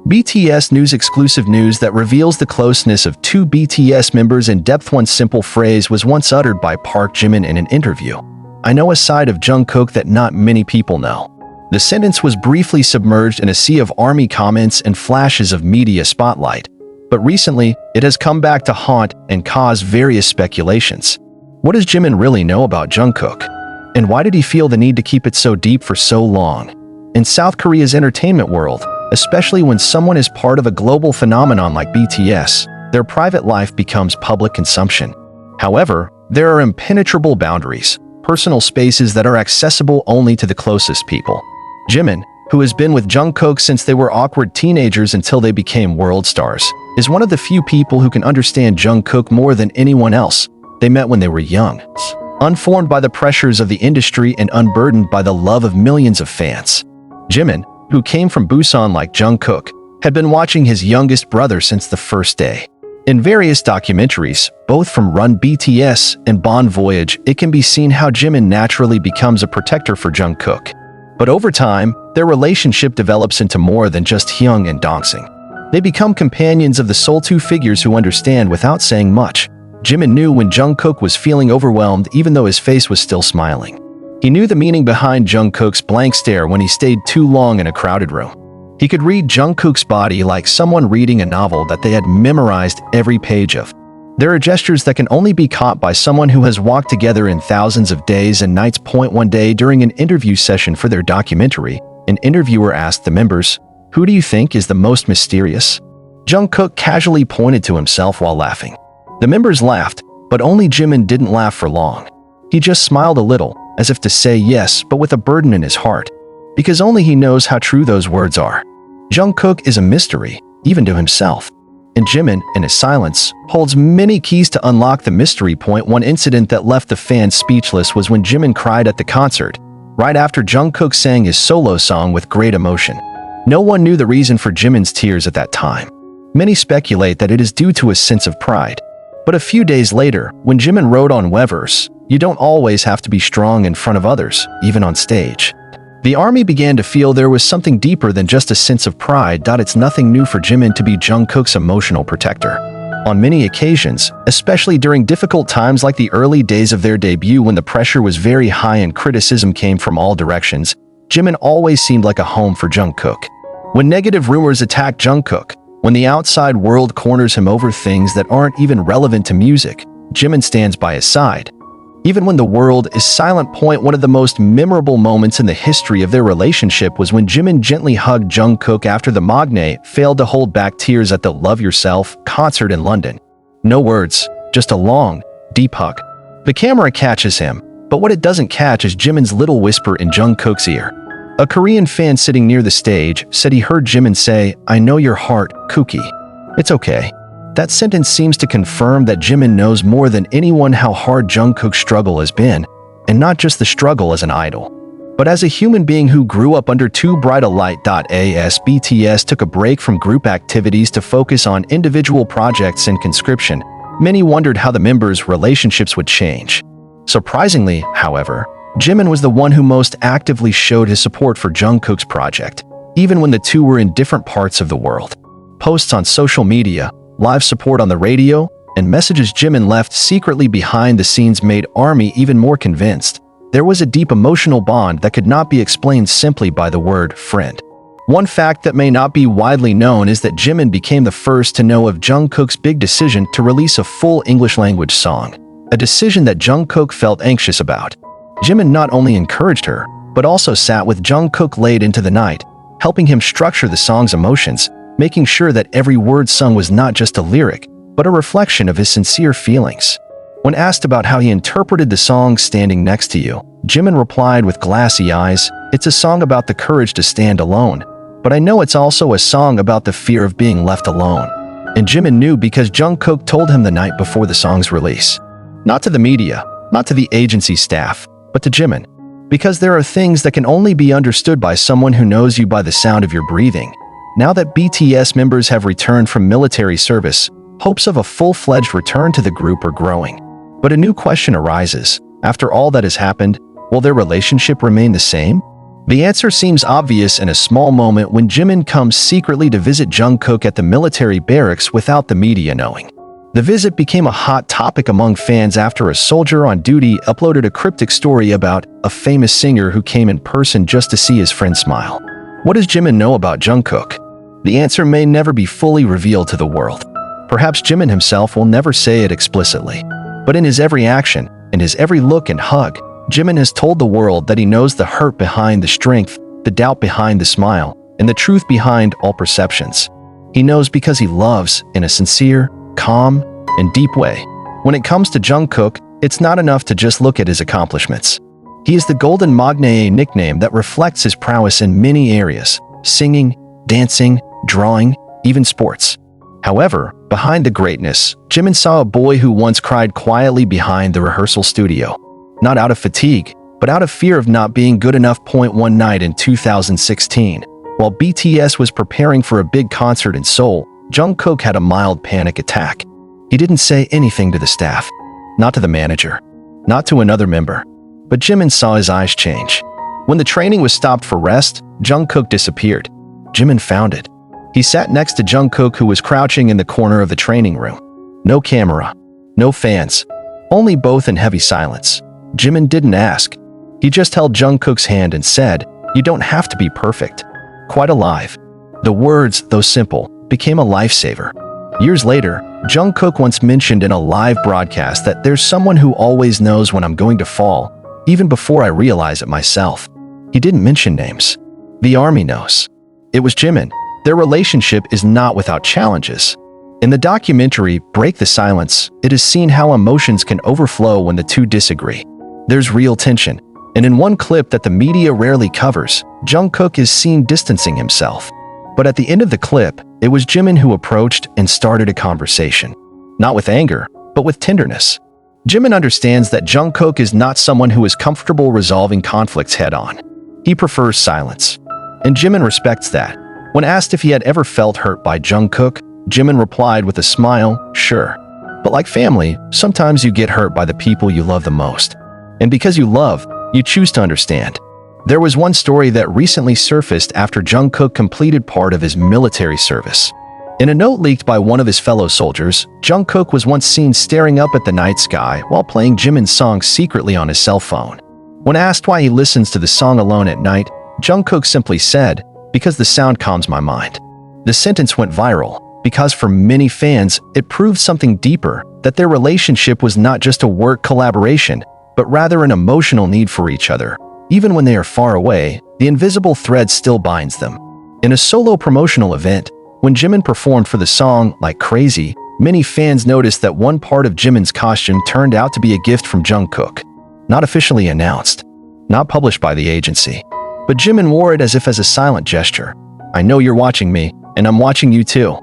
BTS News exclusive news that reveals the closeness of two BTS members in depth. One simple phrase was once uttered by Park Jimin in an interview. "I know a side of Jungkook that not many people know." The sentence was briefly submerged in a sea of ARMY comments and flashes of media spotlight. But recently, it has come back to haunt and cause various speculations. What does Jimin really know about Jungkook? And why did he feel the need to keep it so deep for so long? In South Korea's entertainment world, especially when someone is part of a global phenomenon like BTS, their private life becomes public consumption. However, there are impenetrable boundaries, personal spaces that are accessible only to the closest people. Jimin, who has been with Jungkook since they were awkward teenagers until they became world stars, is one of the few people who can understand Jungkook more than anyone else. They met when they were young, unformed by the pressures of the industry and unburdened by the love of millions of fans. Jimin, who came from Busan like Jungkook, had been watching his youngest brother since the first day. In various documentaries, both from Run BTS and Bon Voyage, it can be seen how Jimin naturally becomes a protector for Jungkook. But over time, their relationship develops into more than just Hyung and Dongsing. They become companions of the soul, two figures who understand without saying much. Jimin knew when Jungkook was feeling overwhelmed even though his face was still smiling. He knew the meaning behind Jungkook's blank stare when he stayed too long in a crowded room. He could read Jungkook's body like someone reading a novel that they had memorized every page of. There are gestures that can only be caught by someone who has walked together in thousands of days and nights. One day during an interview session for their documentary, an interviewer asked the members, "Who do you think is the most mysterious?" Jungkook casually pointed to himself while laughing. The members laughed, but only Jimin didn't laugh for long. He just smiled a little, as if to say yes, but with a burden in his heart, because only he knows how true those words are. Jungkook is a mystery, even to himself. And Jimin, in his silence, holds many keys to unlock the mystery. One incident that left the fans speechless was when Jimin cried at the concert, right after Jungkook sang his solo song with great emotion. No one knew the reason for Jimin's tears at that time. Many speculate that it is due to a sense of pride. But a few days later, when Jimin wrote on Weverse, "You don't always have to be strong in front of others, even on stage." The ARMY began to feel there was something deeper than just a sense of pride. It's nothing new for Jimin to be Jungkook's emotional protector. On many occasions, especially during difficult times like the early days of their debut when the pressure was very high and criticism came from all directions, Jimin always seemed like a home for Jungkook. When negative rumors attack Jungkook, when the outside world corners him over things that aren't even relevant to music, Jimin stands by his side. Even when the world is silent. One of the most memorable moments in the history of their relationship was when Jimin gently hugged Jungkook after the Magne failed to hold back tears at the Love Yourself concert in London. No words, just a long, deep hug. The camera catches him, but what it doesn't catch is Jimin's little whisper in Jungkook's ear. A Korean fan sitting near the stage said he heard Jimin say, "I know your heart, Kookie. It's okay." That sentence seems to confirm that Jimin knows more than anyone how hard Jungkook's struggle has been, and not just the struggle as an idol, but as a human being who grew up under too bright a light. As BTS took a break from group activities to focus on individual projects and conscription, many wondered how the members' relationships would change. Surprisingly, however, Jimin was the one who most actively showed his support for Jungkook's project, even when the two were in different parts of the world. Posts on social media, live support on the radio, and messages Jimin left secretly behind the scenes made ARMY even more convinced. There was a deep emotional bond that could not be explained simply by the word friend. One fact that may not be widely known is that Jimin became the first to know of Jungkook's big decision to release a full English-language song, a decision that Jungkook felt anxious about. Jimin not only encouraged her, but also sat with Jungkook late into the night, helping him structure the song's emotions, making sure that every word sung was not just a lyric, but a reflection of his sincere feelings. When asked about how he interpreted the song Standing Next to You, Jimin replied with glassy eyes, "It's a song about the courage to stand alone, but I know it's also a song about the fear of being left alone." And Jimin knew because Jungkook told him the night before the song's release. Not to the media, not to the agency staff, but to Jimin. Because there are things that can only be understood by someone who knows you by the sound of your breathing. Now that BTS members have returned from military service, hopes of a full-fledged return to the group are growing. But a new question arises. After all that has happened, will their relationship remain the same? The answer seems obvious in a small moment when Jimin comes secretly to visit Jungkook at the military barracks without the media knowing. The visit became a hot topic among fans after a soldier on duty uploaded a cryptic story about a famous singer who came in person just to see his friend smile. What does Jimin know about Jungkook? The answer may never be fully revealed to the world. Perhaps Jimin himself will never say it explicitly. But in his every action, in his every look and hug, Jimin has told the world that he knows the hurt behind the strength, the doubt behind the smile, and the truth behind all perceptions. He knows because he loves in a sincere, calm, and deep way. When it comes to Jungkook, it's not enough to just look at his accomplishments. He is the Golden Magne nickname that reflects his prowess in many areas: singing, dancing, drawing, even sports. However, behind the greatness, Jimin saw a boy who once cried quietly behind the rehearsal studio. Not out of fatigue, but out of fear of not being good enough. One night in 2016, while BTS was preparing for a big concert in Seoul, Jungkook had a mild panic attack. He didn't say anything to the staff, not to the manager, not to another member. But Jimin saw his eyes change. When the training was stopped for rest, Jungkook disappeared. Jimin found it. He sat next to Jungkook, who was crouching in the corner of the training room. No camera, no fans, only both in heavy silence. Jimin didn't ask. He just held Jungkook's hand and said, "You don't have to be perfect." Quite alive. The words, though simple, became a lifesaver. Years later, Jungkook once mentioned in a live broadcast that there's someone who always knows when I'm going to fall, even before I realize it myself. He didn't mention names. The army knows. It was Jimin. Their relationship is not without challenges. In the documentary Break the Silence, it is seen how emotions can overflow when the two disagree. There's real tension, and in one clip that the media rarely covers, Jungkook is seen distancing himself. But at the end of the clip, it was Jimin who approached and started a conversation. Not with anger, but with tenderness. Jimin understands that Jungkook is not someone who is comfortable resolving conflicts head-on. He prefers silence. And Jimin respects that. When asked if he had ever felt hurt by Jungkook, Jimin replied with a smile, "Sure. But like family, sometimes you get hurt by the people you love the most. And because you love, you choose to understand." There was one story that recently surfaced after Jungkook completed part of his military service. In a note leaked by one of his fellow soldiers, Jungkook was once seen staring up at the night sky while playing Jimin's song secretly on his cell phone. When asked why he listens to the song alone at night, Jungkook simply said, "Because the sound calms my mind." The sentence went viral because for many fans, it proved something deeper, that their relationship was not just a work collaboration, but rather an emotional need for each other. Even when they are far away, the invisible thread still binds them. In a solo promotional event, when Jimin performed for the song Like Crazy, many fans noticed that one part of Jimin's costume turned out to be a gift from Jungkook. Not officially announced, not published by the agency, but Jimin wore it as if as a silent gesture. "I know you're watching me, and I'm watching you too."